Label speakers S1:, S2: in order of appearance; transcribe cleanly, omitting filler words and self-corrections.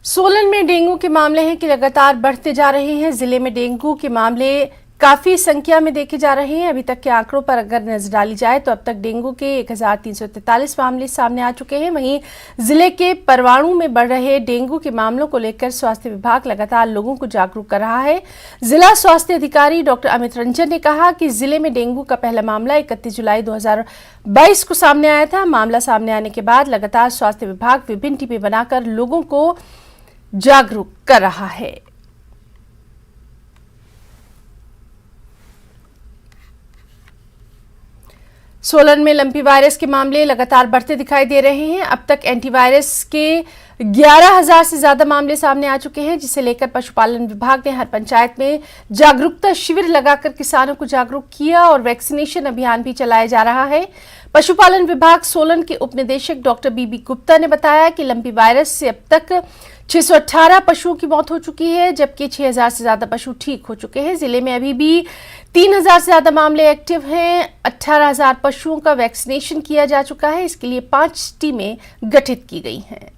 S1: सोलन में डेंगू के मामले हैं कि लगातार बढ़ते जा रहे हैं। जिले में डेंगू के मामले काफी संख्या में देखे जा रहे हैं। अभी तक के आंकड़ों पर अगर नजर डाली जाए तो अब तक डेंगू के 1343 मामले सामने आ चुके हैं। वहीं जिले के परवाणु में बढ़ रहे डेंगू के मामलों को लेकर स्वास्थ्य विभाग लगातार लोगों को जागरूक कर रहा है। जिला स्वास्थ्य अधिकारी डॉक्टर अमित रंजन ने कहा कि जिले में डेंगू का पहला मामला 31 जुलाई 2022 को सामने आया था। मामला सामने आने के बाद लगातार स्वास्थ्य विभाग विभिन्न टीमें बनाकर लोगों को जागरूक कर रहा है। सोलन में लंपी वायरस के मामले लगातार बढ़ते दिखाई दे रहे हैं। अब तक एंटीवायरस के 11,000 से ज्यादा मामले सामने आ चुके हैं, जिसे लेकर पशुपालन विभाग ने हर पंचायत में जागरूकता शिविर लगाकर किसानों को जागरूक किया और वैक्सीनेशन अभियान भी चलाया जा रहा है। पशुपालन विभाग सोलन के उप निदेशक डॉक्टर बीबी गुप्ता ने बताया कि लंपी वायरस से अब तक 618 पशुओं की मौत हो चुकी है, जबकि 6,000 से ज्यादा पशु ठीक हो चुके हैं। जिले में अभी भी 3,000 से ज्यादा मामले एक्टिव हैं। 18,000 पशुओं का वैक्सीनेशन किया जा चुका है। इसके लिए 5 टीमें गठित की गई हैं।